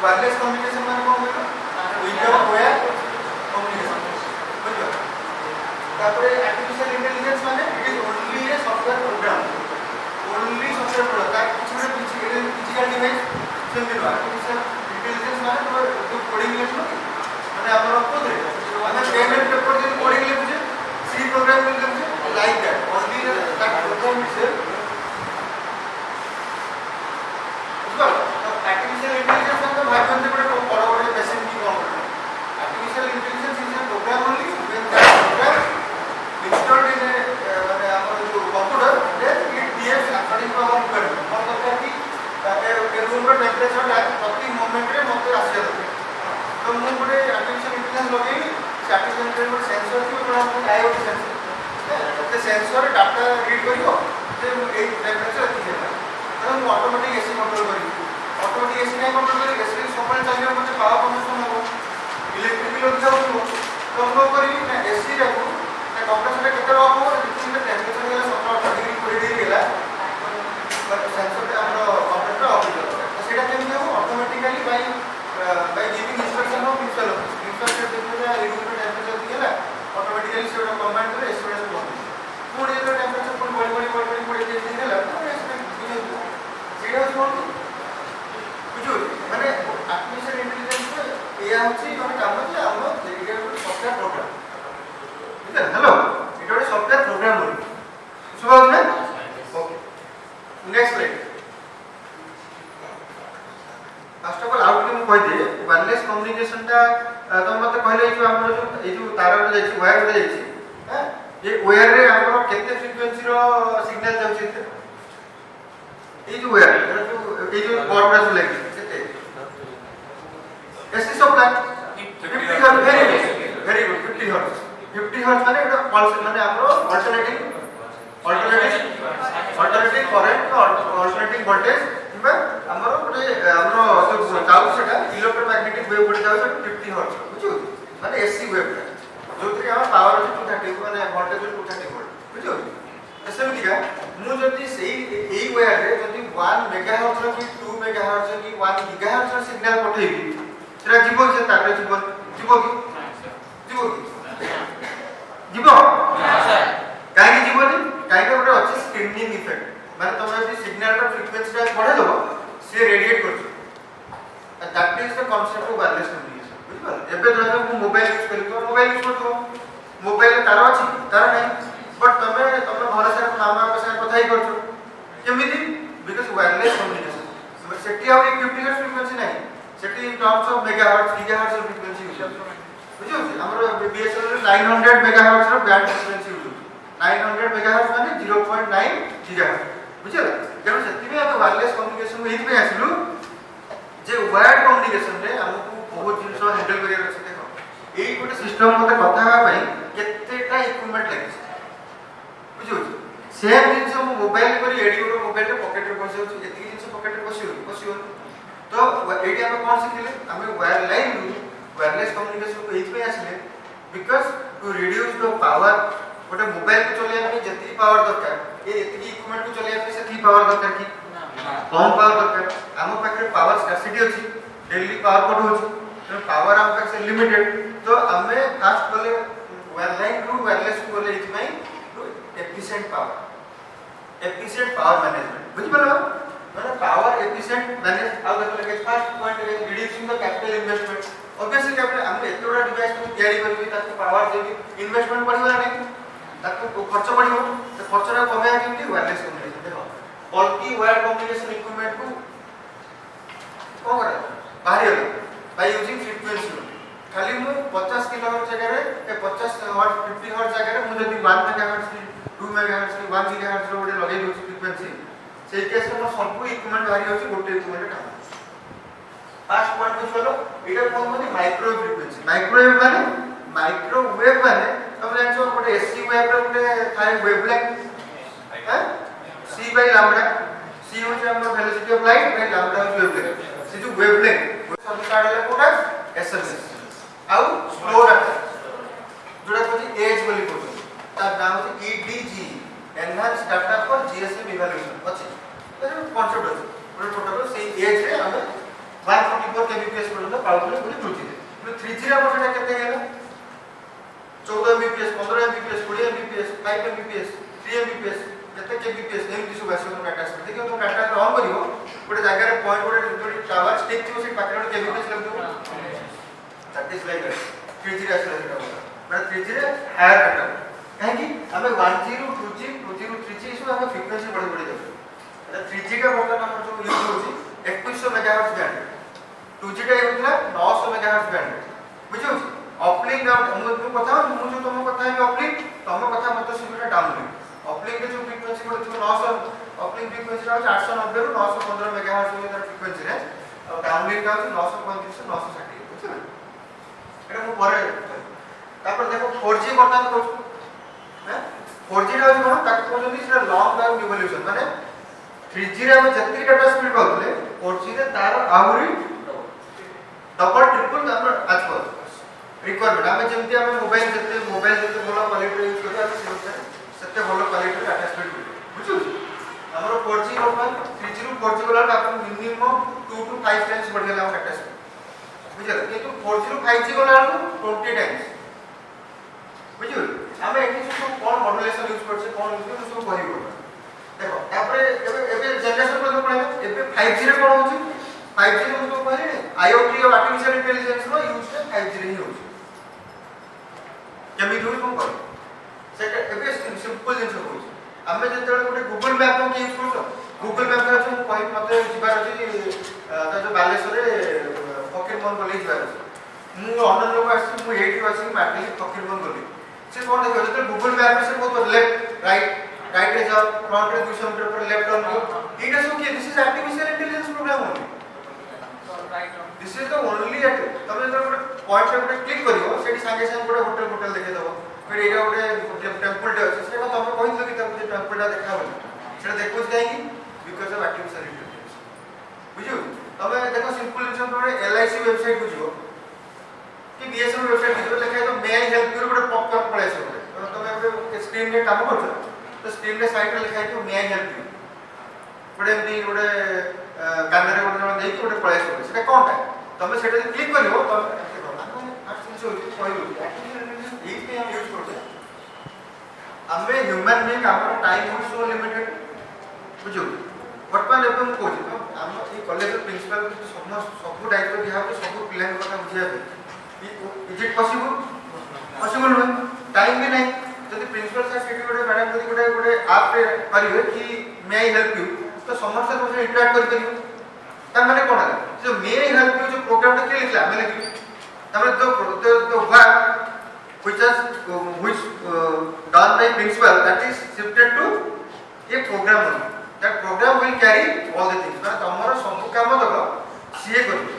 Wireless communication माने कोन बोलो without wire communication बुझो तापर आर्टिफिशियल इंटेलिजेंस माने it is only a software program only software program ता किछि फिजिकल डिवाइस सेमति नो आर्टिफिशियल इंटेलिजेंस माने तो जो कोडिंग लिखलो माने हमर कोदरे माने पेमेंट पेपर जे कोडिंग लिखुजे सी प्रोग्राम लिखुजे like that only that program itself artificial intelligence का भागन से बड़े बड़ा बड़ा मशीन की कौन artificial intelligence is a program only when that program installed in ए माने हमर जो computer then it behaves according to our requirement और दरकार की ए रूम रो टेंपरेचर ला प्रति मोमेंट रे मते आसी दरकार तो मु बड़े आर्टिफिशियल इंटेलिजेंस लगेई आर्टिफिशियल इंटेलिजेंस सेंसर की बड़ा आईओटी सेंसर तो सेंसर डाटा रीड करियो जे ए टेंपरेचर अति है तो मु ऑटोमेटिक एसी कंट्रोल करी ऑटोमेटिक एसी नहीं कंट्रोल करी एसी सफल चलियो मते पावर कंजम्पशन हो इलेक्ट्रिक लोड जाउ तो हम करी ना एसी रे को ना कंप्रेसर केते ऑफ हो जितने टेंपरेचर गेला 17 डिग्री 20 डिग्री गेला बट सेंसर पे हमरो कंप्रेसर ऑफ हो तो सेटा केमि हो automatically by giving instruction of instruction देखो या रूम पे टेंपरेचर गेला ऑटोमेटिकली सेटा कमांड करे एसी रे बंद पुणी जे टेंपरेचर पुणी बड़ी गेला तो एसी सेटा कोन बुझो माने आर्टिफिशियल इंटेलिजेंस एया होची माने काम जे हम एटा सॉफ्टवेयर प्रोग्राम ठीक है हेलो एटा सॉफ्टवेयर प्रोग्राम बोली सुबह में okay next slide first of all out के कह दे वायरलेस कम्युनिकेशन ता तुम मते कहले जो हमर जो तार रे जाई वायर रे जाई हैं ये वायर रे हमर केते फ्रीक्वेंसी रो सिग्नल जाउची ये जो वायर जो ये जो बोर्ड रे लगी केते ST supply 50 hertz very good 50 hertz माने एटा पल्स माने हमरो अल्टरनेटिंग करंट अल्टरनेटिंग वोल्टेज किबा हमरो गोटे हमरो जो जाउ सेटा इलेक्ट्रोमैग्नेटिक वेव पड़ जाउ 50 हर्ट्ज बुझु माने एसी वेव जो कि हम पावर 230 माने वोल्टेज 230 वोल्ट बुझु एसएमटी का मु जति सेही एई वेयर रे जति 1 मेगाहर्ट्ज रो कि 2 मेगाहर्ट्ज कि 1 गीगाहर्ट्ज रो सिग्नल पठेबी सेटा जीवो जे तारे जीवो की जीवो काहे जीवोनी काहे के गोटे अछि स्क्रीनिंग इफेक्ट माने तुम यदि सिग्नल रो फ्रीक्वेंसी टा बढ़े दबो से रेडिएट करछ that is the concept of wireless communication बुझलो एबे जो मु मोबाइल यूज करी तो मोबाइल यूज करतो मोबाइल तार अछि तार नहीं बट तुम घर से मामा के साथ कथा ही करछो केमिति बिकॉज़ वायरलेस कम्युनिकेशन सेठी आ 50 हर्ट्ज फ्रीक्वेंसी नहीं सेठी in terms of megahertz gigahertz frequency use बुझियो हमर बीएसएनएल 900 मेगाहर्ट्ज रो बैंड फ्रीक्वेंसी यूज 900 मेगाहर्ट्ज माने 0.9 गीगाहर्ट्ज बुझियो जब सेठी में हम वायरलेस कम्युनिकेशन में एथि पे आसिलु जे वायर्ड कम्युनिकेशन रे हमकु बहुत जिंस हैंडल करिया अछि देखो एई गोटे सिस्टम मते कथा हा पई केतेटा इक्विपमेंट लागि बुझियो सेम जिंस हम मोबाइल करी एडी गोटे मोबाइल रे पॉकेट रे बसि अछि एति जिंस पॉकेट रे बसियो तो एडी हम कोन सिखिले हम वायरलाइन वायरलेस कम्युनिकेशन को एथि पे आसिले because to reduce the power गोटे मोबाइल को चले पे जति पावर दरकार ए एति इक्विपमेंट को चले पे सेति पावर दरकार की कम पावर दरकार हम पाखे पावर स्कार्सिटी अछि डेली पावर कट होछि तो पावर हम पाखे लिमिटेड तो हमें फास्ट बोले वायरलाइन टू वायरलेस को बोले इति में एफिशिएंट पावर मैनेजमेंट बुझ पलो माने पावर एफिशिएंट मैनेज आउ देखो लगे first point reducing the capital investment obviously capital हम एतोडा डिवाइस को तैयारी करबी ताको पावर देबी इन्वेस्टमेंट बढ़िबा नहीं ताको खर्च बढ़िबो तो खर्चरा कमेया केमती वायरलेस कम्युनिकेशन देखो बल्कि वायर कम्युनिकेशन इक्विपमेंट को को करे बाहर बाय यूजिंग फ्रीक्वेंसी खाली मु 50 किलोहर्ट्ज जगह रे 50 हर्ट्ज 50 हर्ट्ज जगह रे मु जदी 1 मेगाहर्ट्ज 2 मेगाहर्ट्ज 1 गीगाहर्ट्ज रो गोटे लगे दोछि फ्रीक्वेंसी से केस में सब इक्विपमेंट बाहर होछि गोटे इक्विपमेंट काम फर्स्ट पॉइंट को चलो एटा कोन होछि माइक्रोवेव फ्रीक्वेंसी माइक्रोवेव माने तुम जानछो गोटे एसी वेव रे गोटे थाय वेवलेंथ हैं c बाय लैम्बडा c होछि हमर velocity of light by lambda होछि वेवलेंथ से जो वेवलेंथ सब कार्ड ले कोटा एसएमएस आउ स्लो डाटा जोड़ा होछि एज बोली कोटा तार नाम होछि EDG enhanced data for GSM evaluation अछि तो कॉन्सेप्ट अछि प्रोटोकॉल से एज रे हम 144 kbps kbps पर्यंत पाळुले बोली 2G रे 3G रे आपण केते गेला 14 mbps 15 mbps 20 mbps 5 mbps 3 mbps केते kbps एमती सब आसे डाटा से देखियो तो डाटा ऑन करियो गोटे जगह रे पॉइंट गोटे टावर स्टिक थियो से पाखरे kbps लगदो दैट इज लाइक 3G रे आसे मतलब 3G रे हायर डाटा काहे कि हमें 1G रू 2G 2G रू 3G इसमें हमें फ्रीक्वेंसी बढ़ बढ़ जाए 3G का वर्तमान हमर जो यूज होची 2100 मेगाहर्ट्ज बैंड 2G का होतला 900 मेगाहर्ट्ज बैंड बुझियो अपलिंक हम कथा मु जो तुम कथा है अपलिंक तुम कथा मत सुबिटा डाउनलिंक अपलिंक के जो फ्रीक्वेंसी को 900 अपलिंक फ्रीक्वेंसी रा 890 रू 915 मेगाहर्ट्ज में तार फ्रीक्वेंसी रे और डाउनलिंक का 935 से 960 बुझियो एटा मु परे तापर देखो 4G वर्तमान को हैं 4G रा जो ताक कहजोनी से लॉन्ग टर्म रिवोल्यूशन माने 3G रे हम जति डाटा स्पीड पाउतले 4G रे तार आहुरी डबल ट्रिपल हमर आज पर रिक्वायरमेंट हमें जेमति हम मोबाइल जते भलो क्वालिटी यूज करिया सेते भलो क्वालिटी डाटा स्पीड बुझु हमर 4G मोबाइल 3G रू 4G वाला अपन मिनिमम 2 to 5 टाइम्स बढ़ गेला डाटा स्पीड बुझल किंतु 4G रू 5G वाला 20 टाइम्स बुझु हमें एठी सब कोन मॉड्यूलेशन यूज करछे कोन यूज करछे सब कहि बोल देखो तापरे एबे जनरेशन को पड़ेगा एबे 5G रे कोन होची 5G रे तो कहले IoT और आर्टिफिशियल इंटेलिजेंस रो यूज रे 5G रे ही होची केमी दूर कोन कर सेटा एबे सिंपल जिंस होची हमें जते गोटे गूगल मैप को यूज करछो गूगल मैप रे हम कहि मते जिबार अछि त जो बालेश्वर रे फकीरमन बोली जिबार अछि मु अनन लोक आछि मु एठी आछि मार्केट फकीरमन बोली से कोन देखो जते गूगल मैप रे से बहुत लेफ्ट राइट रे जाओ फ्रंट रे 200 मीटर पर लेफ्ट टर्न लो इटा सो कि this is artificial intelligence programme only this is the only तमे तो पॉइंट पे गोटे क्लिक करियो सेठी संगे संगे गोटे होटल देखे दबो फिर एटा गोटे टेंपल डे अछि सेटा तमे कहि कि तमे टेंपल डा देखा बोली सेटा देखो जाय कि बिकॉज़ ऑफ आर्टिफिशियल इंटेलिजेंस बुझियो तमे देखो सिंपल जिंस पर LIC वेबसाइट बुझियो कि BSNL वेबसाइट बुझियो लेखा तो मे आई हेल्प यू गोटे पॉप कर पळे से तमे स्क्रीन रे काम करछो तो स्क्रीन रे साइड रे लिखा है कि मे आई हेल्प यू गोटे एमती गोटे कानरे गोटे देई गोटे पळे से सेटा कोनटा तमे सेटा क्लिक करियो तमे आर्टिफिशियल होची कहलु ई पे हम यूज करछे हमें ह्यूमन बीइंग हमर टाइम इज सो लिमिटेड बुझो वर्तमान एबे हम कोछि हम ई कॉलेज प्रिंसिपल सब दायित्व दिया हो सब पिला के କଥା बुझिया is it possible no time भी नहीं जदि प्रिंसिपल सर सेठी गोटे मैडम जदि गोटे ऐप रे करिवे कि मे आई हेल्प यू तो समस्त से इंटरैक्ट कर करियो ता माने कोन है जो मे आई हेल्प यू जो प्रोग्राम के लिखला मैं लिखी तमे तो work which done by principal that is shifted to a program only that program will carry all the things माने तमरो सब काम दको सीए करियो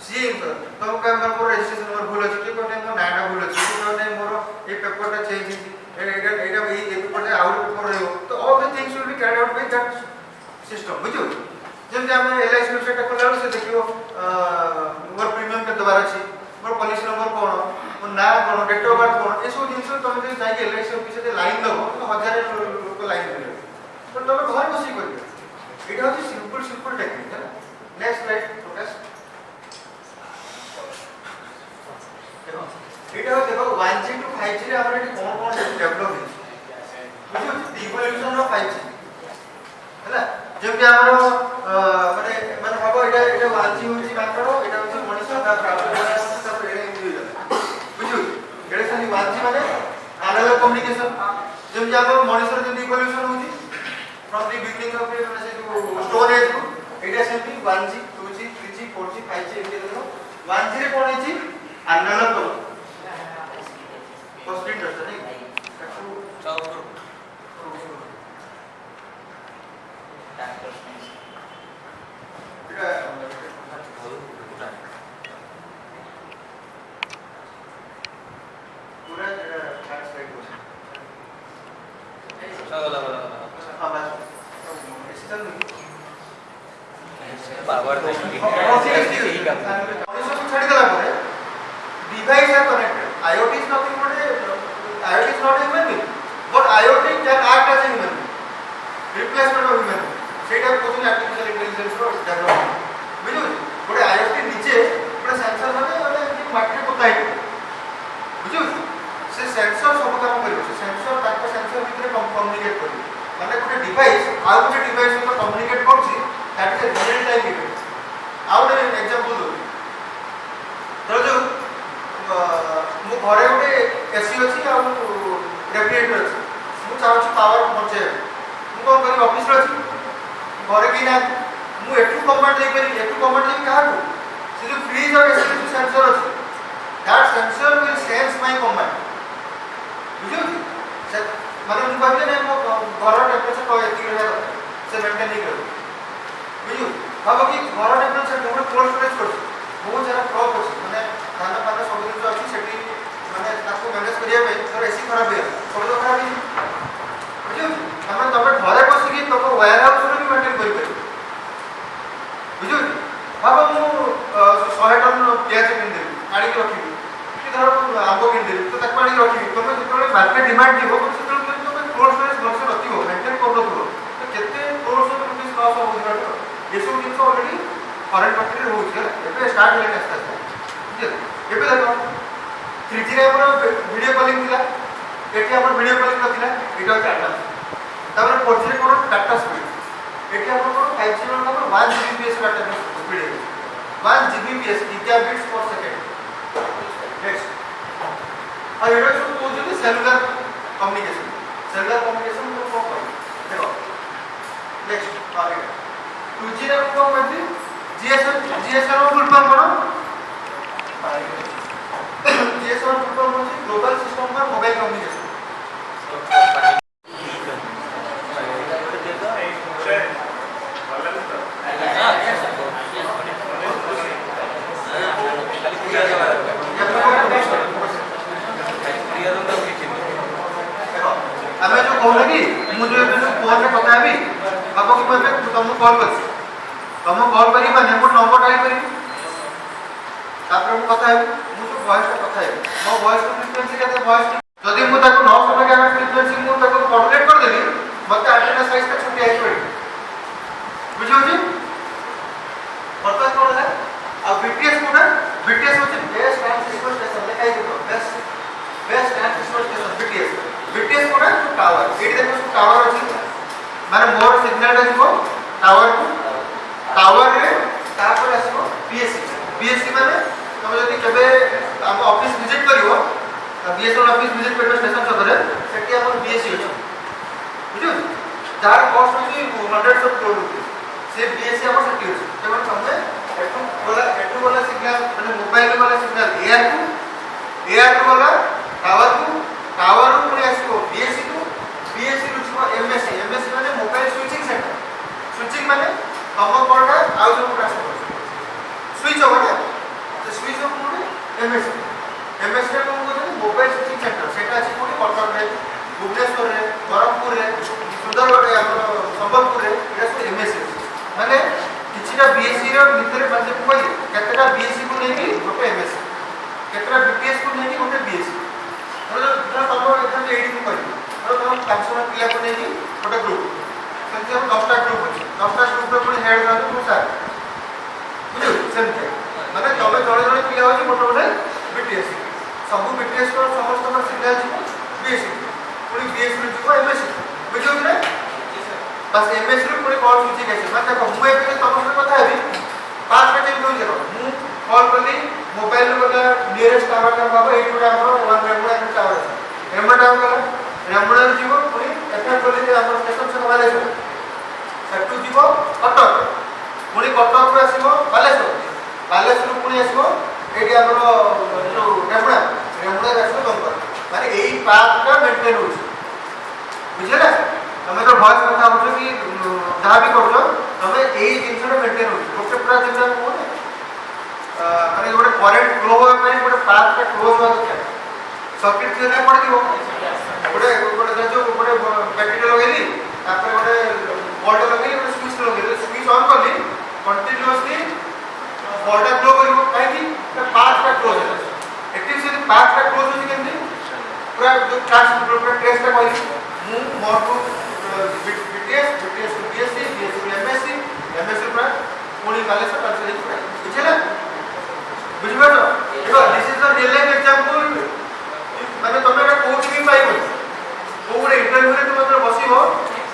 सीए तुम का मोर रजिस्ट्रेशन नंबर भूल अछि कि कोने मो नाडा भूल अछि कि कोने मोर ए पेपर टा चेंज एटा ए पेपर टा आउट पेपर रहयो तो all the things will be carried out by that system बुझो जेम हम LIC वेबसाइट खोला से देखियो मोर प्रीमियम के दबार अछि मोर पॉलिसी नंबर कोन मोर ना कोन डेट ऑफ बर्थ कोन ए सब जिंस तुम जे जाई LIC ऑफिस से लाइन लगो तो हजार लोग लाइन मिले तो तुम घर बसी करियो एटा होची सिंपल टेक्निक है नेक्स्ट स्लाइड प्रकाश देखो देखो 1G to 5G रे हमर एटी कोन डेवलप है बुझियो इवोल्यूशन ऑफ 5G हैला जेम कि हमर माने हबो एटा 1G होची मानकरो एटा होची मनुष्य ता प्राप्त एटा एमडी बुझियो एटा खाली 1G माने एनालॉग कम्युनिकेशन जेम कि हमर मनुष्य जे इवोल्यूशन होची फ्रॉम द बिगिनिंग ऑफ से जो स्टोन एज एटा सेमती 1G 2G 3G 4G 5G MD देखो 1G रे कोन होची एनालॉग फर्स्ट इंटरेस्ट नहीं चाउ पूरा ट्रांसलेट हो चला हां बस सिस्टम पावर नहीं ठीक है सब छाड़ी देला परे device are connected IoT is nothing but IoT is not a human being but IoT can act as a human being replacement of human being सेटा कोन आर्टिफिशियल इंटेलिजेंस रो डेवलपमेंट बुझो गोटे IoT नीचे गोटे डिवाइस आउ गोटे डिवाइस सहित communicate करछि that is a real time event. आउ गोटे एग्जांपल दो तो जो मो घरे गोटे एसी अछि आ रेफ्रिजरेटर अछि मु चाहछि पावर बचे मु कोन करी ऑफिस रे अछि घरे की ना मु एठू कमांड दे करी एठू कमांड दे काहा को से जो फ्रीज और एसी जो सेंसर अछि that sensor will sense my command बुझियो से माने मु कहबे नै मो घर टेम्परेचर को एती रहे से मेंटेन नहीं करू बुझियो भाबो कि घर टेम्परेचर गोटे कोल्ड स्टोरेज कर बहुत सारा क्रॉप अछि माने खाना पाना सब दिन अछि सेठी माने ताको मैनेज करिया पे और एसी खराब है सब तो खराब है बुझियो हम तबे घरे बसी कि तको वायर हाउस रे भी मेंटेन करि पारि बुझियो भाबो मु 100 टन प्याज किन दे आड़ी के रखी कि धर आंबो किन दे तो ताको आड़ी रखी तमे जेतले मार्केट डिमांड दिबो सेतले तमे कोल्ड स्टोरेज लक्ष्य रखिबो मेंटेन करलो तो केते करोड़ रुपीस लॉस हो दिबा ये सब दिन ऑलरेडी फॉरेन कंट्री रे होछ एबे स्टार्ट हेले नेक्स्ट बुझियो एबे देखो 3G रे हमर वीडियो कॉलिंग थिला एठी हमर वीडियो कॉलिंग नथिला एटा डाटा तापर 4G रे कोन डाटा स्पीड एठी हमर 5G रे हमर 1 Gbps डाटा स्पीड है 1 Gbps gigabits per second next आ एटा सब कोजि सेलुलर कम्युनिकेशन को देखो नेक्स्ट आगे 2G रे को मध्य GSM फुल फॉर्म करो GSM फुल फॉर्म होची global system for mobile communication हमें जो कहले कि मुझे फोन में पता है अब कि मैं तुमको कॉल कर तुम कॉल करी माने मो नंबर डायल करी तापर मु कथा है मु जो वॉइस का कथा है मो वॉइस का फ्रीक्वेंसी केते वॉइस जदी मु ताको 900 मेगाहर्ट्ज फ्रीक्वेंसी मु ताको मॉड्यूलेट कर देली मते एंटीना साइज का छोटी आई पड़ी बुझियो जी पता कोन है अब बीटीएस कोन है बीटीएस होचे बेस ट्रांसमिशन स्टेशन देखाई दो बेस ट्रांसमिशन स्टेशन बीटीएस कोन है टावर एडी देखो टावर अछि माने मोर सिग्नल देखो टावर रे तापर आसो पीएससी माने तुम जदी केबे हम ऑफिस विजिट करिवो बीएसएन ऑफिस विजिट करबे स्टेशन सदरे सेठी हमर बीएससी अछि बुझियो जार कॉस्ट होची 100 ऑफ करोड़ रुपीस से बीएससी हमर सेठी अछि जेमन हमने एटू वाला सिग्नल माने मोबाइल वाला सिग्नल एआर को वाला टावर को पुनी आसो बीएससी रुचो एमएससी माने मोबाइल स्विचिंग सेंटर स्विचिंग माने हम कोडा आउ जो ट्रांसफर स्विच हो ना तो स्विच हो कोडे एमएससी रे कोन कोन मोबाइल स्विचिंग सेंटर सेटा अछि कोडी कटक रे भुवनेश्वर रे बरहमपुर रे सुंदरगढ़ रे संबलपुर रे एटा सब एमएससी माने किछिटा बीएससी रे भितरे म्हणजे कोइ केतेटा बीएससी को नेकी गोटे एमएससी केतेटा बीटीएस को नेकी गोटे बीएससी तो तब एकदम एडी को करी तो हम 500 पिला को नेकी गोटे ग्रुप सेंसे हम 10टा ग्रुप अछि 10टा ग्रुप रे पुनी हेड रहते मु सर बुझियो सेंते माने तबे जळे जळे पिला होची गोटे गोटे बीटीएस सब बीटीएस को समस्त पर सिग्नल छी बीएससी पुनी बीएससी रे को एमएससी बुझियो कि बस एमएससी रे पुनी कॉल सुची कैसे माने देखो मु एबे तम से କଥା हेबी 5 मिनट में देखो मु कॉल करली मोबाइल वाला नियरेस्ट टावर का बाबा एई गोटे हमर वन रेमुडा टावर अछि रेमुडा टावर रेमुडा जीवो पुनी एफएम बोली हमर स्टेशन से वाले सेटू जीवो कटक पुनी कटक रे आसीबो बालेश्वर पुनी आसीबो एडी हमरो जो रेमुडा आसीबो दंपर माने एई पाथ का मेंटेन होछि बुझले तमे तो भॉइस कथा होछ कि जहा भी करछो तमे एई जिंसटा मेंटेन होछि गोटे पूरा जिंसटा कोने माने गोटे करंट फ्लो होय पे गोटे पाथ का क्लोज हो दरकार सर्किट थ्योरी पड़ दिबो गोटे जो गोटे बैटरी लगेली तापर गोटे वोल्ट लगेली गोटे स्विच लगेली स्विच ऑन करली कंटीन्यूअसली वोल्ट फ्लो करिवो काहे कि पाथ का क्लोज है एक्टिव से पाथ का क्लोज होची केमती पूरा जो ट्रांसफर ट्रेस का कहली मु मोर को BTS to BSc BSc to MSc पूरा पुनी बालेश्वर ट्रांसफर पूरा बुझले बुझबो तो देखो this is the real life example माने तमे कोच भी पाइबो कोरे इंटरव्यू रे तुम बसिबो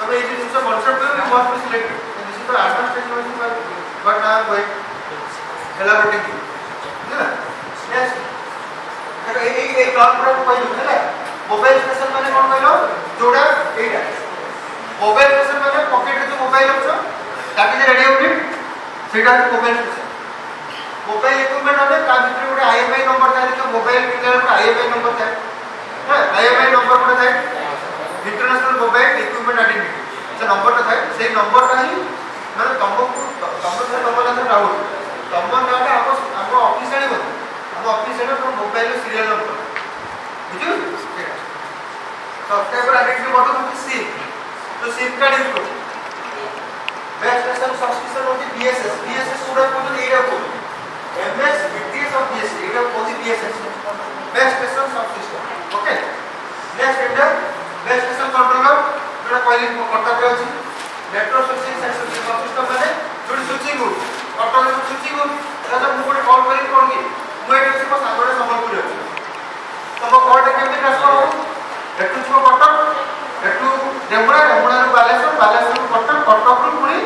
तमे is the concept you must be selected. And this is the advanced technology but now I'm going elaborating you. Yes. এই টর্ম পুরো কইলু ହେଲା মোবাইল স্টেশন মানে কোন কইলো जोड़ा এইটা মোবাইল স্টেশন মানে পকেটে যে মোবাইল আছে তাকে যে রেডিও ইউনিট সেটা হচ্ছে মোবাইল স্টেশন মোবাইল ইকুইপমেন্ট হবে তার ভিতরে ଗୋଟେ আইএমআই নম্বর থাকে যে মোবাইল কিনারে একটা আইএমআই নম্বর থাকে হ্যাঁ আইএমআই নম্বর কোন থাকে ইন্টারন্যাশনাল মোবাইল ইকুইপমেন্ট আইডেন্টিটি যে নম্বরটা থাকে সেই নম্বরটা হি মানে তমর সাথে তমর সাথে রাহুল তমর নাটা ଆମ অফিস আনি বল ଆମ অফিস এর মোবাইল সিরিয়াল নম্বর বুঝছো সফটওয়্যার আইডেন্টিটি বড় হচ্ছে সিম তো সিম কার্ড ইউজ করো বেস্ট স্টেশন সাবস্ক্রিপশন হচ্ছে বিএসএস বিএসএস পুরো পুরো এইটা পুরো এমএস বিটিএস অফ বিএসএস এটা পুরো BSS best station subscription okay next এটা বেস্ট স্টেশন কন্ট্রোলর যেটা কইলি কর্তাতে আছে নেটওয়ার্ক সুইচিং সাবস্ক্রিপশন মানে जोड़ी स्विचिंग हो কটক স্विচিং हो এটা ମୁଁ ଗୋଟେ କଲ୍ କରି কোন কি ମୁଁ ଏଠି ଅଛି ମୋ ସାଙ୍ଗରେ ସମ୍ବଲପୁର ଅଛି ତମ କଲଟା କେମିତି ଟ୍ରାନ୍ସଫର ହବ ଏଠୁ ଯିବ କଟକ ଏଠୁ ରେମୁଣା ରେମୁଣାରୁ ବାଲେଶ୍ୱର ବାଲେଶ୍ୱରରୁ କଟକ କଟକରୁ ପୁଣି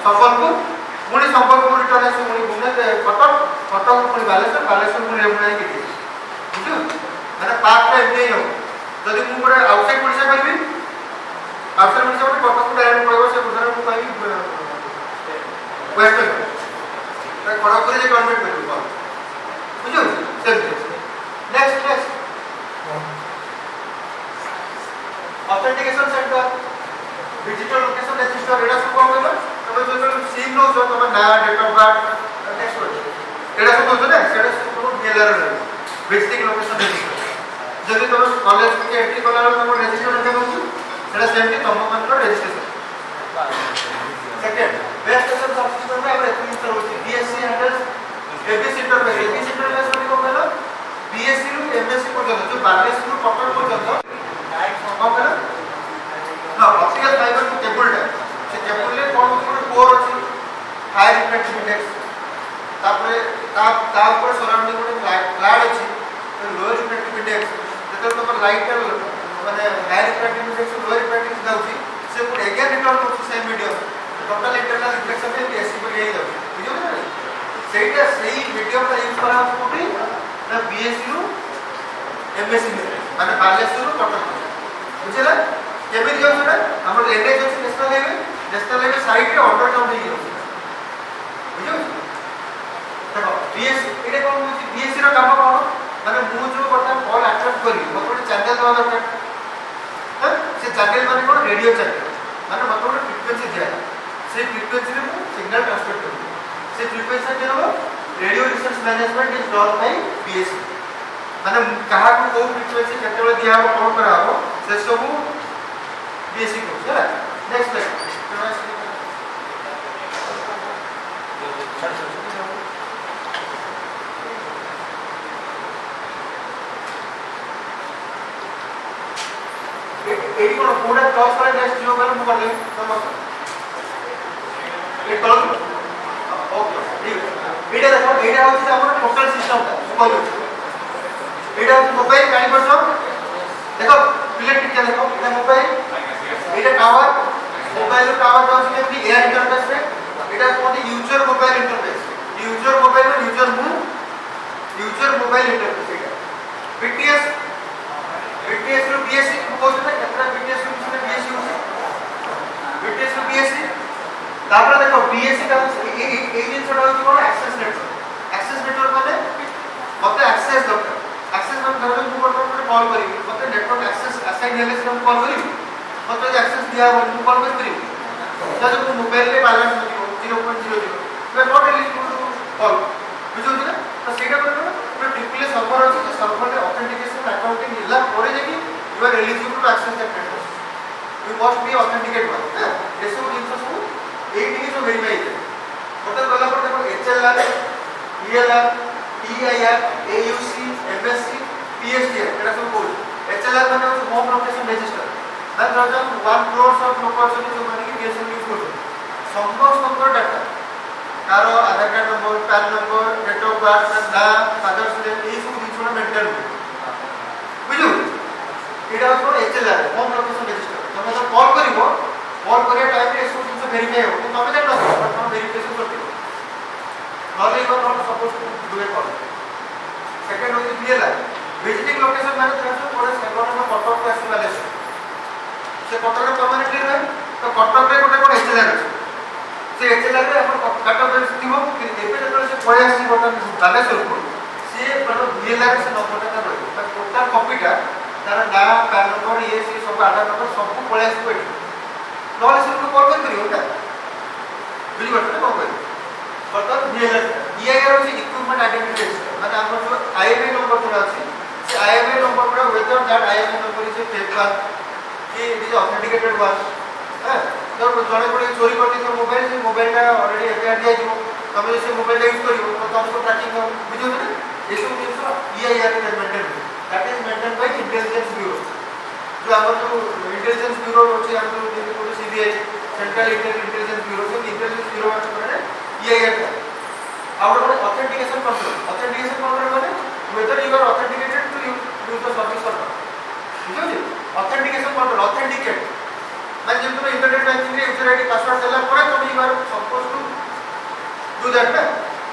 ସମ୍ବଲପୁର ପୁଣି ସମ୍ବଲପୁର ରିଟର୍ନ ଆସିବ ପୁଣି ଭୁବନେଶ୍ୱର କଟକ କଟକରୁ ପୁଣି ବାଲେଶ୍ୱର ବାଲେଶ୍ୱର ପୁଣି ରେମୁଣା ହେଇକି ଯିବ ବୁଝୁ ମାନେ ପାର୍ଟଟା ଏମିତି ହିଁ ହବ ଯଦି ମୁଁ ଗୋଟେ ଆଉଟସାଇଡ୍ ଓଡ଼ିଶା କରିବି ଆଉଟସାଇଡ୍ ଓଡ଼ିଶା ଗୋଟେ କଟକକୁ ଡାଇରେକ୍ଟ ପଳେଇବ ସେ ବୁଝାରେ ମୁଁ କହିବି वेस्ट बेंगल खड़गपुर जे कन्वर्ट कर बुझो next authentication centre digital location register एडा सब कोन कहलो तमे जो सिम नो जो तमे ना डेट ऑफ बर्थ नेक्स्ट एडा सब बोलतो ना सेडा सब डीएलआर रे बेसिक लोकेशन रजिस्टर जदि तमे कॉलेज के एंट्री कला तमे रजिस्टर के बोलछु सेडा सेमटी तम control registration second best station subsystem में हमरे तीन तरह होती बीएससी हैंडल्स एबीसी इंटरफेस को कहलो बीएससी रु एमएससी पर्यंत जो बालेश्वर रु कटक पर्यंत कौन कहलो ना ऑप्टिकल फाइबर को केबल टा से केबल ले कोन कोर अछि हाई रिफ्लेक्टिव इंडेक्स तापरे ता ऊपर सराउंडिंग को क्लाउड अछि लो रिफ्लेक्टिव इंडेक्स जेतो तो लाइट माने high reflective index low reflective जाउछि से को अगेन रिटर्न करछि same medium total internal reflection में एसी पर यही जाउ बुझो ना सेटा सही मीडियम का यूज करा कोठी ना बीएससी रु एमएससी माने बालेश्वर कटक बुझला केबे दियो सेटा हमर एनएच अछि नेशनल हाईवे साइड रे अंडरग्राउंड ही जाउ बुझो देखो बीएससी एटा कोन होछि बीएससी रो काम कोन माने मु जो बता कॉल अटेंड करी मोर चैनल दवा दरकार से चैनल माने कोन रेडियो चैनल माने मतलब फ्रीक्वेंसी दिया से फ्रीक्वेंसी रे सिग्नल ट्रांसमिट करू से फ्रीक्वेंसी के नो radio research management is done by BSc माने कहा को को फ्रीक्वेंसी केतेबे दिया हो कोन करा हो से सब बीएससी को है नेक्स्ट स्लाइड एडी कोन पूरा क्रॉस करे नेक्स्ट जीरो कर मु कर ले नमस्कार ये कलर ओके ठीक एटा देखो एटा होची हमर टोटल सिस्टम ता कहू एटा मोबाइल काई परछो देखो इलेक्ट्रिक के देखो एटा मोबाइल एटा टावर मोबाइल टावर होची केमती एयर इंटरफेस रे एटा कोन user mobile interface user mobile में यूजर मोबाइल इंटरफेस एटा बीटीएस रो बीएससी को ना केतना बीटीएस रो बीएससी बीटीएस रो बीएससी तापर देखो बीएससी का ए जिन छोटा होती कोन एक्सेस नेटवर्क माने मते एक्सेस दरकार एक्सेस हम धरो मु कोन कॉल करी मते नेटवर्क एक्सेस असाइन हेले से हम कॉल करी मते एक्सेस दिया हो मु कॉल करी जब मु मोबाइल ले बैलेंस नथि 0.00 मैं नॉट एलिजिबल टू कॉल बुझो ना तो सेटा करबो तो ट्रिपल सर्वर अछि जे सर्वर रे ऑथेंटिकेशन अकाउंटिंग इला करे जे कि you are eligible to access that network you must be authenticate one ये सब जिंस सब एटी जो वेरीफाई है टोटल गला पर देखो HLR ELR TIR AUC MSC PSTR एटा सब बोल एचएलआर माने होम लोकेशन रजिस्टर दैट रजन 1 करोड़ ऑफ लोक अछन जो माने कि बीएसएन यूज करछन समस्त डाटा कारो Aadhaar card number PAN number date of birth ना फादर्स नेम ए सब जिंसना मेंटेन बुझु एटा हो एचएलआर होम लोकेशन रजिस्टर तुम तो कॉल करिवो कॉल करिया टाइम रे सब जिंस वेरीफाई हो तो तमे जानो बट हम वेरिफिकेशन करते नॉले you are not suppose to do a call second हो VLR विजिटिंग लोकेशन माने ट्रांसफर कोड सेकंड में कटक को आसी वाले से कटक रे परमानेंटली रहे तो कटक रे गोटे कोन HLR अछि से HLR रे अपन कटक रे थिबो एबे जतले से पळे आसी बटन बालेश्वर को से मतलब VLR से नंबरटा का रही तो टोटल कॉपीटा तार ना पैन नंबर ये से सब आधार नंबर सब पळे आसी बैठ नॉले से को कॉल करियो का बुझी बट को करियो बटन VLR EIR होची इक्विपमेंट आइडेंटिफिकेशन माने हमर जो IMEI नंबर पूरा अछि से IMEI नंबर पूरा whether that IMEI number is a fake one कि इट इज ऑथेंटिकेटेड वन हां तो जने कोई चोरी करती तो मोबाइल टा ऑलरेडी एफआईआर दिया जिवो तमे से मोबाइल टा यूज करियो तो तुमको ट्रैकिंग हो बुझो ना ये सब जिंस EIR रे maintain that is maintain by intelligence bureau जो हमर जो इंटेलिजेंस ब्यूरो होची हम जो CBI सेंट्रल इंटेलिजेंस ब्यूरो से इंटेलिजेंस ब्यूरो माने EIR टा our authentication control माने whether you are authenticated to use the service or not बुझो जी authentication control authenticate माने जब तुम इंटरनेट बैंकिंग रे यूजर आईडी पासवर्ड देला परे तुम you are suppose to do that ना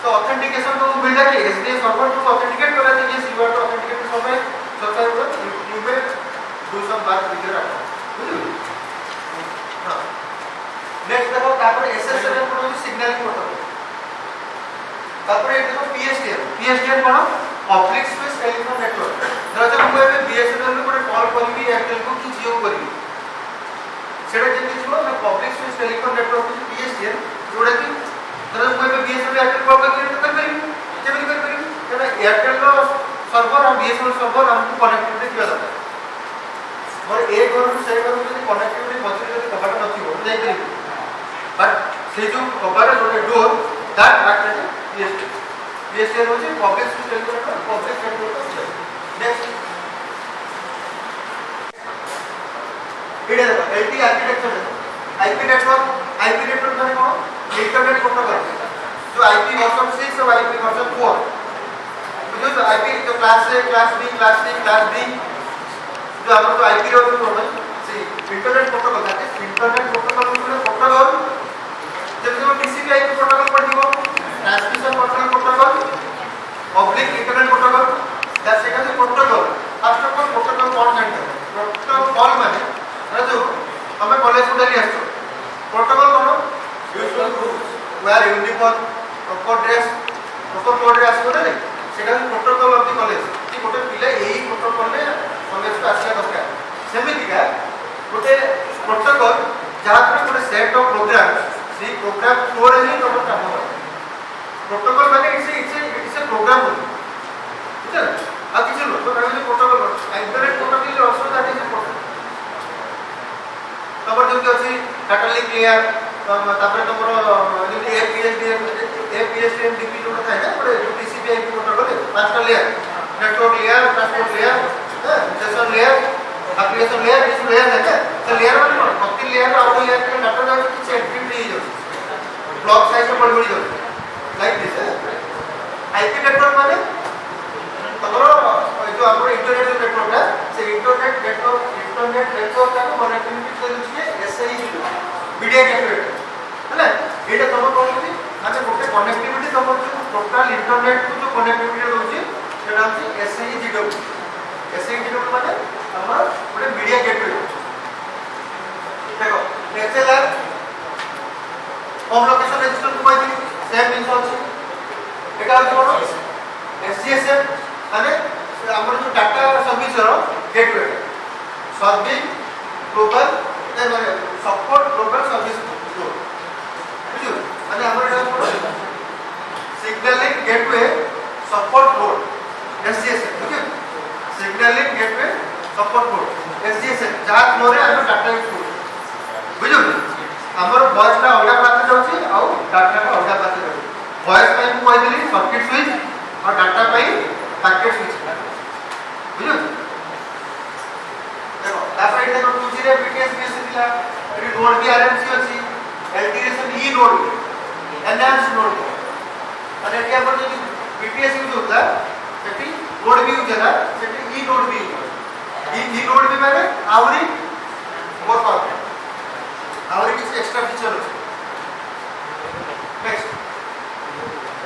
तो ऑथेंटिकेशन को बिल्ड है एसडीए सर्वर को ऑथेंटिकेट करा दे यस यू आर ऑथेंटिकेटेड समय सरकार को यू में डू सम बात विद रहा बुझो हां नेक्स्ट देखो तापर एसएसएल को सिग्नलिंग प्रोटोकॉल तापर ये देखो PSTN कोन पब्लिक स्पेस टेलीफोन नेटवर्क जब हम एबे BSNL को कॉल करबी एयरटेल को कि जियो करबी सेटा जेति छिवो ना पब्लिक स्पेस टेलीफोन नेटवर्क को PSTN जोडा कि जब हम एबे BSNL एयरटेल कॉल करबी तो कर परिबी केबे कर परिबी तेना एयरटेल रो सर्वर और BSNL सर्वर हमको कनेक्टिविटी दिया जाता है और एक घर से घर में कनेक्टिविटी मझे जब कबाट नथिबो जाई परिबी बट से जो कबाट जोडे डोर दैट एक्ट PSTN होची public space telephone network public network next इडे देखो LTE आर्किटेक्चर IP नेटवर्क माने कोन इंटरनेट प्रोटोकॉल जो IP वर्जन 6 और IP वर्जन 4 बुझो तो IP जो class A class B class C class D जो हमर तो IP रो जो से internet protocol that is internet protocol जब जो TCP IP प्रोटोकॉल पढ़िबो transmission control protocol public internet protocol that second protocol first of all protocol कौन जानते प्रोटोकॉल माने जो हमें कॉलेज में डाली आछो प्रोटोकॉल कोन usual rules wear uniform proper dress proper code रे आछो ना सेटा प्रोटोकॉल ऑफ द कॉलेज कि गोटे पिला एही प्रोटोकॉल रे कॉलेज को आसिया दरकार सेमिति का गोटे प्रोटोकॉल जहां पर गोटे set of program C program flow रे ही तोर काम हो प्रोटोकॉल माने इट्स ए प्रोग्राम बुझल आ किछ लोग तो भाबे प्रोटोकॉल इंटरनेट प्रोटोकॉल रे also that is a protocol तबर जो अछि डाटा लिंक लेयर तापर तमरो जे APSTN DP जो था ना बड़े TCP IP प्रोटोकॉल पांचटा layer network layer transport layer session layer application layer इस लेयर है ना तो लेयर माने प्रति लेयर और लेयर के डाटा जो किछ एंट्री ही जो ब्लॉक साइज में बड़ी जो लाइक दिस IP नेटवर्क माने तमरो जो हमर इंटरनेट नेटवर्क है से इंटरनेट नेटवर्क का कनेक्टिविटी से SAE मीडिया गेटवे है ना एटा तमरो कोन छी माने गोटे कनेक्टिविटी तमरो जो टोटल इंटरनेट को जो कनेक्टिविटी होची सेटा होची SAE माने हमर गोटे मीडिया गेटवे देखो HLR होम लोकेशन रजिस्टर को कोइ सेम जिंस होची एटा कोन SGSM माने हमर जो डाटा सर्विस रो गेटवे सर्विस ग्लोबल माने सपोर्ट ग्लोबल सर्विस बुझो माने हमर एटा कोन signalling gateway support board SGSM बुझो signalling gateway support board SGSM जहां फ्लो रे हम डाटा यूज करू बुझो हमर वॉइस ला अलगा पाते जाउची आ डाटा का अलगा पाते जाउची वॉइस पे को कहली सर्किट स्विच और डाटा पे पैकेट स्विच बुझो देखो तापर देखो 2G रे BTS बेस दिला एडी नोड भी RMC अछि LTE से ई नोड एनहांस नोड और एटी अपन जो BTS यूज होता सेठी नोड भी यूज होला सेठी ई नोड भी यूज ई नोड भी माने आवरी मोर पावर आउरी किसी एक्स्ट्रा फीचर अछि next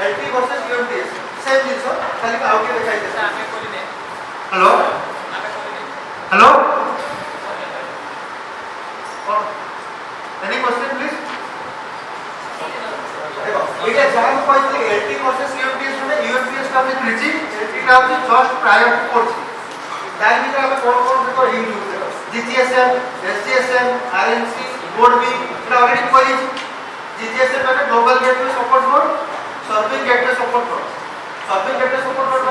LT versus UMTS same जिंस खाली आउ के देखाइ दे आमे कोली ने हेलो आमे कोली ने हेलो एनी क्वेश्चन प्लीज देखो एटा जहां को कहले LT वर्सेस UMTS में UMTS का में ब्रिजिंग LT का में जस्ट प्रायर टू कोर्स दाइ में हम कोन देखो यूज करो GGSM SGSM RNC बोर्ड भी एटा ऑलरेडी कोई GGSM माने global gateway support board serving gateway support board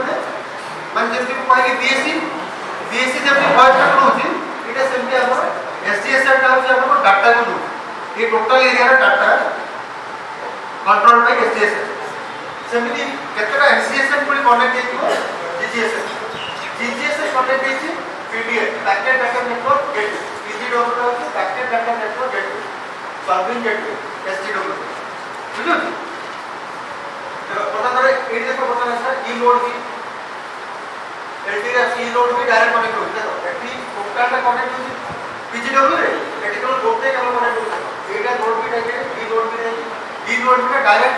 माने जेमति कहली BSc जेमति वॉइस का होची एटा सेमति हमर SGSM का होची हमर डाटा को दो ये टोटल एरिया रा डाटा कंट्रोल बाय SGSM सेमति केतरा SGSM को कनेक्ट हेतु GGSM कनेक्ट हेछि PDN packet data network gateway PGW का होची packet data network gateway serving gateway SGW बुझो पता करे एडी देखो पता है सर ई लोड भी एलटी रा सी लोड भी डायरेक्ट कनेक्ट होता है एटी टोटल का कनेक्ट होती PGW रे एटी केवल लोड के केवल कनेक्ट होता है एटा लोड भी থাকে ई लोड भी থাকে ई लोड में डायरेक्ट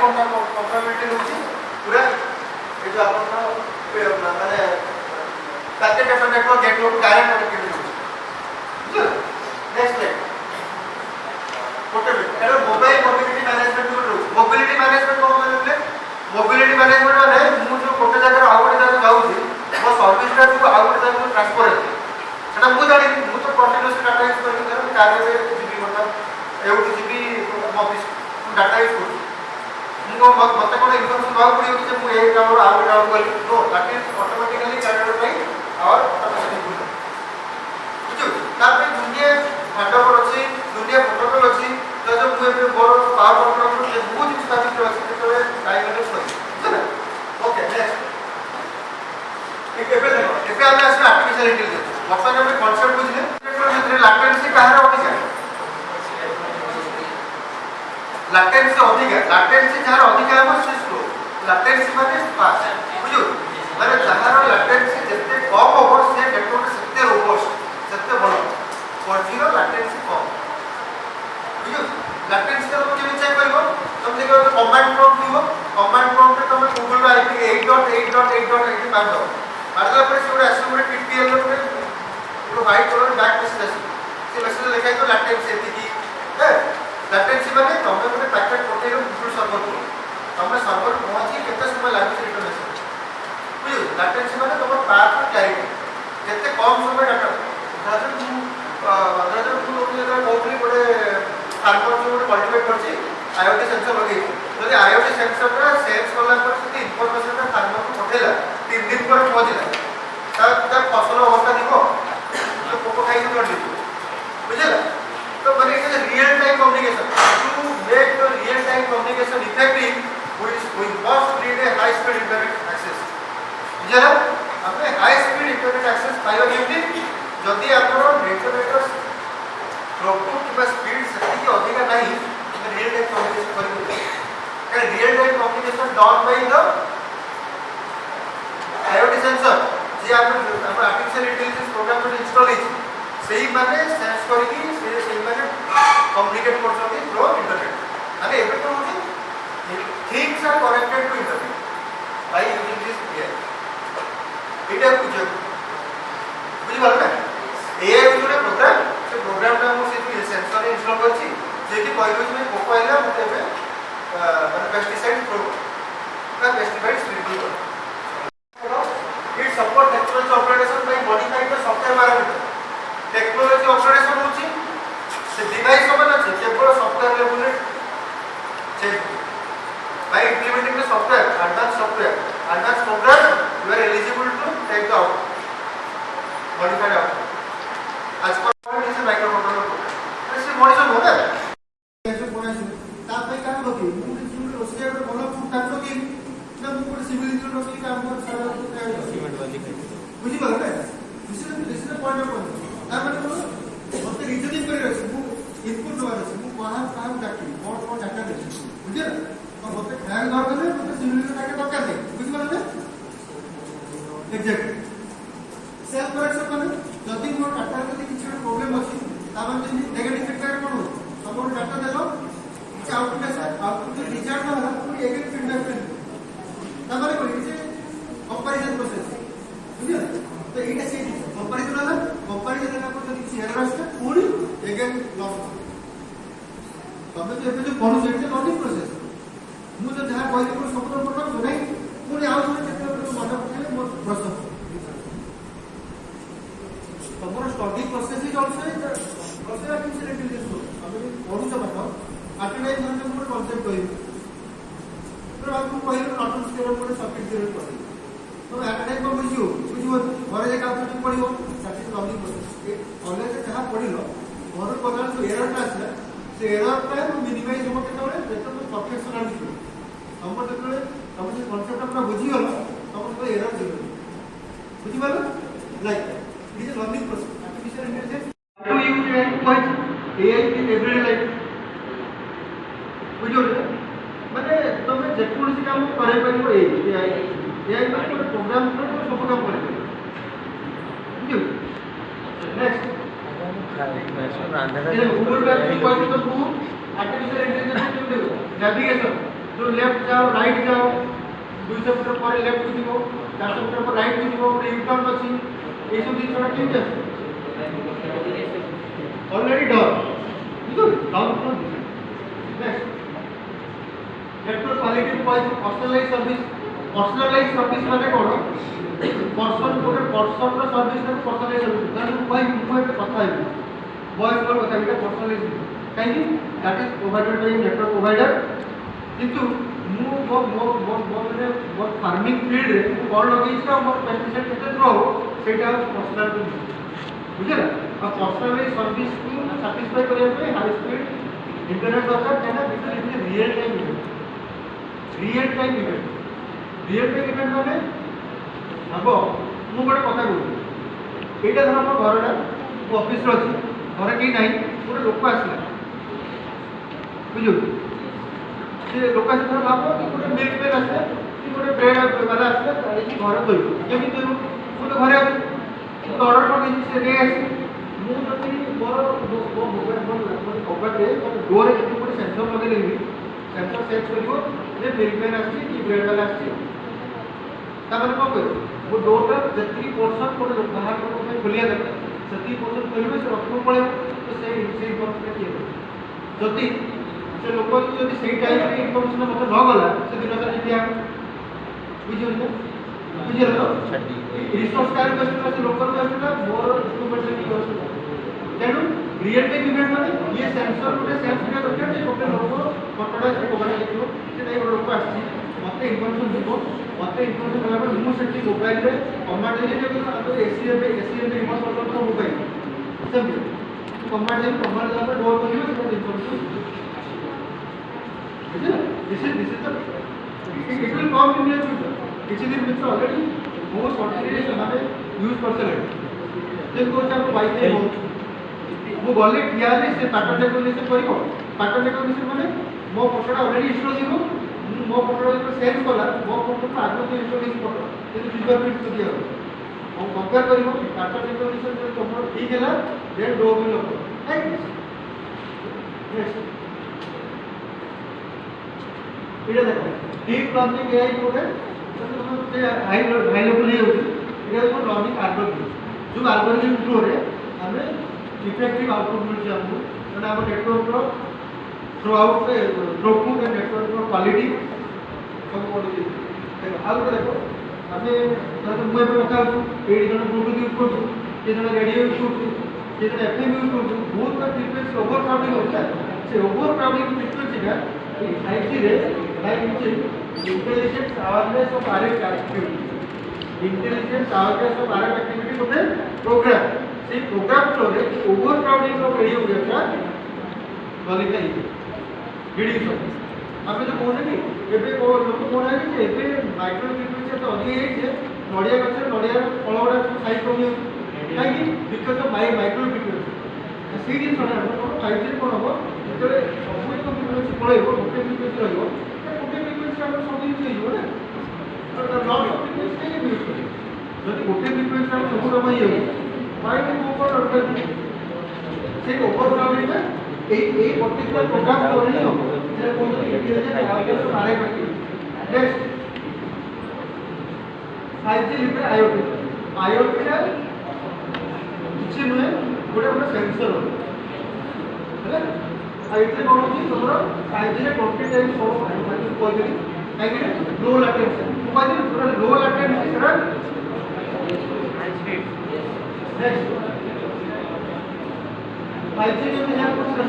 कंपैटिबिलिटी होती पूरा ये जो अपन माने पैकेट डाटा नेटवर्क गेट लोड डायरेक्ट कनेक्टिविटी होती नेक्स्ट स्लाइड पोर्टेबिलिटी एरो मोबाइल मोबिलिटी मैनेजमेंट को मोबिलिटी मैनेजमेंट को मतलब मोबिलिटी मैनेजमेंट माने मु जो कोटे जगह आउ गोटे जगह जाउछी वो सर्विस टा को आउ गोटे जगह ट्रांसफर है सेटा मु जानि मु तो कंटीन्यूअस डाटा यूज करि कर कार्य रे जीबी मतलब एउटी जीबी ऑफिस डाटा यूज करू मु मते कोन इन्फॉर्मेशन बाउ पड़ी कि मु ए डाउनलोड आउ डाउनलोड करी know that is automatically calculate bye और ऑटोमेटिकली बुझु तापर दुनिया हार्डवेयर अछि दुनिया प्रोटोकॉल अछि तो जो मु ए बोर पावर प्रोटोकॉल जे बहुत स्थापित अछि तो डायग्राम करी है ओके नेक्स्ट एबे देखो एबे हम आसी आर्टिफिशियल इंटेलिजेंस वर्तमान में कांसेप्ट बुझले टेक्नोलॉजी लैटेंसी कहार अधिक लैटेंसी जहार अधिक है वो स्लो लैटेंसी माने फास्ट बुझु माने जहार लैटेंसी जते कम होबो से नेटवर्क सेते रोबस्ट सेते बड़ परजीरो लैटेंसी कम बुझु लैटेंसी तो तुम केमे चेक करबो तुम देखो कमांड प्रॉम्प्ट दिबो कमांड प्रॉम्प्ट में तुम गूगल रो आईपी 8.8.8.8 मार दो मारला पर से ओडा असुरे टीटीएल रो तो व्हाइट कलर बैक मैसेज आसी से मैसेज लिखाई तो लैटेंसी एतिकी है लैटेंसी माने तुम गोटे पैकेट पठेइ रो गूगल सर्वर को तुम सर्वर पहुंची केते समय लागै रिटर्न मैसेज बुझु लैटेंसी माने तुम पाथ क्लैरिटी जते कम समय डाटा दादर मु ओले कोपली गोटे फार्मर जो गोटे कल्टीवेट करछि आईओटी सेंसर लगे यदि आईओटी सेंसर रा सेंस वाला पर से इंफॉर्मेशन रा फार्मर को पठेला 3 दिन पर पहुंचला तब फसल अवस्था देखो तो पोको खाई कर दी बुझला तो माने it real time communication to make the real time communication effective we must need a high speed internet access बुझला हमने हाई स्पीड इंटरनेट एक्सेस पाइबा केमती जदि आपरो नेटवर्क थ्रूपुट किबा स्पीड सेति अधिक नाही रियल टाइम कम्युनिकेशन करिबो का real time communication done by the IoT sensor जे हम आर्टिफिशियल इंटेलिजेंस प्रोग्राम में इंस्टॉल है सेही माने सेंस करिकी सेही माने कम्युनिकेट करछथि थ्रू इंटरनेट माने एबे तो होची things are connected to internet by using this AI एटा बुझो बुझि बाल ना एआई जो प्रोग्राम से प्रोग्राम ना हम से सेंसर इंस्टॉल करछि जे कि बायोलॉजी में कोको आइला मते में माने पेस्टिसाइड प्रो का पेस्टिसाइड स्प्रेड करो it support technology operation by modifying the software parameter technology operation होची से डिवाइस सब ना केवल सॉफ्टवेयर लेवल रे check by implementing the software advanced program you are eligible to take the out modified output आज पर इसे माइक्रोकंट्रोलर ऐसे मॉनिटर हो गया ऐसे बोला है ता पे काम लोगी मुझे रोसिया पे बोला फुट काम लोगी ना मुझे सिविल इंजीनियर लोगी काम कर सारा सीमेंट वाली बुझी बात है this is point of view ता माने बोलो मते रीजनिंग करे रही मु इनपुट दवा रही मु कहां डाकी कौन डाटा दे बुझे तो मते ख्याल दवा दे मते सिविल इंजीनियर का दरकार दे बुझी बात है एग्जैक्टली सेल्फ करेक्शन माने जदि मोर डाटा रे किछि प्रॉब्लम अछि ता माने नेगेटिव फीडबैक कोन हो मोर डाटा देखो इसे आउटपुट आसे आउटपुट डिजाइन होला पूरी एक एक फीडबैक पे तमरे को इसे कंपैरिजन प्रोसेस बुझियो तो एटा से कंपैरिजन होला कंपैरिजन का को किसी एरर आसे पूरी एक एक लॉग तमे तो एबे जो कोन से लॉजिक प्रोसेस मु जो जहां कहली को सब तो पटक सुनाई पूरी आउ से केते मन पकेले मोर प्रश्न तमरो study process is also process artificial intelligence अबे पढु छ बात आटले धरने मोर कांसेप्ट कहली तो आपको कहली नॉट स्केलर पर सर्किट थ्योरी पढी तो आटले को बुझियो घरे जे काम तो पढियो सर्किट लॉजिक प्रोसेस कॉलेज जहां पढिलो घर पढाल तो एरर का আছে से एरर का मिनिमाइज हो केतबे जेतो तो परफेक्शनल छी हम जेतबे हम से कांसेप्ट अपना बुझी गलो तब तो एरर देबे बुझी बालो like it is learning process artificial intelligence to use AI quite AI in everyday life बुझो माने तमे जेकोसी काम करे परिबो एआई माने प्रोग्राम को सब काम करे बुझो नेक्स्ट गूगल मैप की कोई तो तू आर्टिफिशियल इंटेलिजेंस को देखो नेविगेशन जो लेफ्ट जाओ राइट जाओ 200 मीटर पर लेफ्ट को जीवो 400 मीटर पर राइट को जीवो उ टर्न अछि ए सब दिन छोटा ठीक है ऑलरेडी डन बुझो down from next network quality wise personalize service माने कोन पर्सन को पर्सन रो सर्विस को पर्सनलाइज सर्विस दैट वाइ मुझे पता है वॉइस कॉल बता के पर्सनलाइज काहे that is provided by network provider किंतु मु माने मोर फार्मिंग फील्ड रे कॉल लगेई छ मोर पेस्टिसाइड केते थ्रो सेटा पर्सनल बुझला आ पर्सनलाइज सर्विस को सैटिस्फाई करिया पे हाई स्पीड इंटरनेट दरकार केना because it is real time event माने अब मु गोटे कथा कहूँ एटा धर मोर घरटा ऑफिस रे अछि घरे कहीं नहीं गोटे लोक आसला बुझो से लोक आस भाव कि गोटे मिल्क मैन आसला कि गोटे ब्रेड वाला आसला ताकि घर दो केमी दो मु तो घरे अछि तो ऑर्डर कर से दे आसी मु जति मोर मोबाइल कवर रे डोर रे गोटे सेंसर लगे लेबी सेंसर सेट करिवो जे मिल्क मैन आसी कि ब्रेड वाला आसी तापर को करिवो वो डोर जति पोर्शन कोटे बाहर को खोलिया दरकार सती पोषण करिवे से रखबो पड़े तो से इन्फॉर्मेशन किए जति से लोक जति सेही टाइम रे इन्फॉर्मेशन मते न गला से दिन सारा दिया बुझियो न बुझियो न रिसोर्स कार्य करते से लोक को आसला मोर इक्विपमेंट की होता तेनु रियल टाइम इवेंट माने ये सेंसर गोटे सेंस के दरकार जे गोटे लोक फोटोडा से कोबरा देखियो से नहीं लोक आसी मते इन्फॉर्मेशन देबो मते इन्फॉर्मेशन देला पर मु सेठी मोबाइल रे कमांड दे जे तो एसीएम रिमोट कंट्रोल तो मोबाइल सब कमांड दे पर डोर करियो से information this is the it will come in your future किसी दिन में ऑलरेडी मोस्ट ऑटोमेटेड माने यूज करते रहे जे को चाहे वाईफाई हो वो गले किया रे से पैटर्न रिकॉग्निशन करिवो पैटर्न रिकॉग्निशन माने मो फोटोडा ऑलरेडी इंस्टॉल दिबो मो फोटो को सेव कला मो फोटो को आगो से इंस्टॉल दिबो फोटो जे फिंगरप्रिंट तो दिया हम कंपेयर करिवो पैटर्न रिकॉग्निशन जो तुमरो ठीक हैला देन डो विल ओपन राइट नेक्स्ट इडा देखो डीप लर्निंग एआई कोडे से हाई लेवल नहीं होती इडा को लर्निंग एल्गोरिथम जो एल्गोरिथम थ्रू रे हमें इफेक्टिव आउटपुट मिल जाए हमको माने हम नेटवर्क रो through out throughput and network रो क्वालिटी सब पड़ी देखो आउ देखो हमें तो मैं पे बता हूं ए जन ब्लूटूथ यूज करछु के जन रेडियो यूज करछु के जन एफएम यूज करछु बहुत का फ्रीक्वेंसी ओवरक्राउडिंग होता है से ओवरक्राउडिंग फ्रीक्वेंसी का 5G रे like intelligent awareness of RF activity intelligent awareness of RF activity होते प्रोग्राम से प्रोग्राम फ्लो रे ओवरक्राउडिंग ऑफ रेडियो वेव का क्वालिटी वीडियो आप जो कोने कि एबे को लोक कोना कि एबे माइक्रो फ्रीक्वेंसी तो अधिक है जे नडिया गछ नडिया फळवडा साइज कमी हो काई कि बिकॉज़ ऑफ माइक्रो फ्रीक्वेंसी सी दिन सडा को 5G कोन हो जेतले सब फ्रीक्वेंसी पळेबो गोटे फ्रीक्वेंसी रहइबो गोटे फ्रीक्वेंसी हम सब दिन होइबो ना तो लॉट ऑफ फ्रीक्वेंसी के यूज करी जदि गोटे फ्रीक्वेंसी हम सब समय हो 5 को ऊपर रखते से ओवरक्राउडिंग में এই পার্টিকুলার প্রোগ্রাম করে নিও যেটা কোন ইন্টেলিজেন্ট আইওটি আরে পার্টি নেক্সট 5G লিপে আইওটি আইওটি রে কিছু নয় গোটে গোটে সেন্সর ହେଲା ଆଉ ଏଥିରେ କ'ଣ ହେଉଛି ତମର 5G ରେ 20 ଟାଇମ୍ ସବୁ କହିଦେଲି କାହିଁକି ଲୋ ଲାଟେନ୍ସି ମୁଁ କହିଦେଲି ପୁରା ଲୋ ଲାଟେନ୍ସି ସେଟା ନେକ୍ସଟ 5G କେମିତି ହ୍ୟାକ୍ କରୁଛି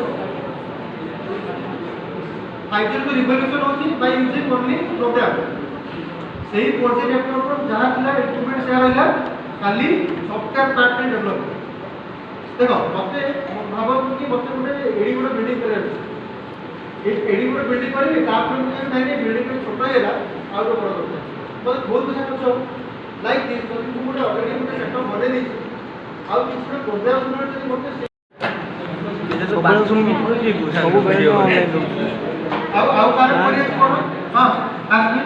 5G ର ରିଭଲ୍ୟୁସନ ହେଉଛି ବାଇ ୟୁଜିଂ ଓନ୍ଲି ପ୍ରୋଗ୍ରାମ ସେହି 4G ନେଟୱାର୍କର ଯାହା ଥିଲା ଇକ୍ୱିପମେଣ୍ଟ ସେୟା ରହିଲା ଖାଲି ସଫ୍ଟୱେୟାର ପାର୍ଟ ପାଇଁ ଡେଭଲପ ଦେଖ ମତେ ଭାବନ୍ତୁ କି ମତେ ଗୋଟେ ଏଡି ଗୋଟେ ବିଲ୍ଡିଂ କରିବାର ଅଛି ଏଡି ଗୋଟେ ବିଲ୍ଡିଂ କରିବି ତାପରେ ମୁଁ ନାଇଁ ବିଲ୍ଡିଂ ଛୋଟ ହେଇଗଲା ଆଉ ଗୋଟେ ବଡ଼ ଦରକାର ମତେ ବହୁତ ପଇସା ଖର୍ଚ୍ଚ ହେବ ଲାଇକ୍ ଦିସ୍ ଯଦି ମୁଁ ଗୋଟେ ଅଲରେଡି ଗୋଟେ ସେଟଅପ୍ ବନେଇ ଦେଇଛି ଆଉ କିଛି ଗୋଟେ ପ୍ରୋଗ୍ରାମ ଶୁଣିବାର ଯଦି ମତେ ଆଉ କାହାର କରିବାକୁ କ'ଣ ହଁ ଆସିବି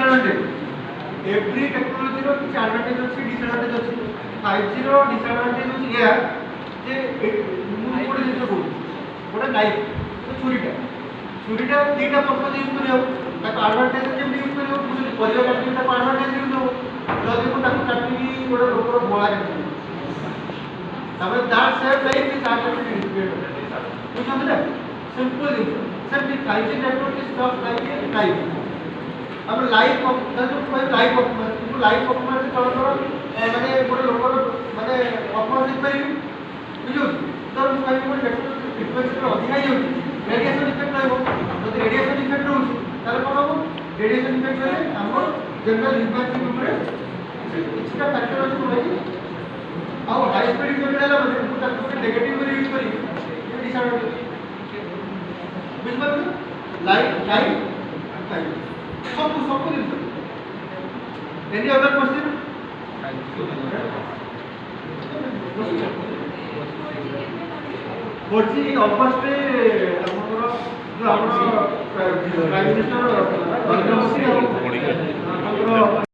ଗୋଟେ एवरी टेक्नोलॉजी रो किछ एडवांटेज अछि डिसएडवांटेज अछि 5G रो डिसएडवांटेज अछि या जे मु कोड जिस को गोटे नाइफ तो छुरीटा तीटा पर्पस यूज करियो ताको एडवांटेज केम यूज करियो मुझे परिया काटि ताको एडवांटेज यूज हो जदी को ताको काटि गोटे लोकर बोला काटि तबे that save life is artificial बुझो ना simple thing sir 5G network is just like a knife अब लाइफ लाइफ परफॉर्मेंस तौर माने गोटे लोकर माने परफॉर्मेंस पाई बुझो तो मु कहि गोटे नेटवर्क फ्रिक्वेंसी अधिक ही होची रेडिएशन इफेक्ट रहबो जदि रेडिएशन इफेक्ट होची ताले कोन हो रेडिएशन इफेक्ट रे हमर जनरल ह्यूमैनिटी ऊपर इसका फैक्टर अछि भाई आ हाई स्पीड इंटरनेट वाला बजे मु ताको नेगेटिव रे यूज करी ये डिसएडवांटेज बुझबो लाइट सब जिन any other question forty August prime minister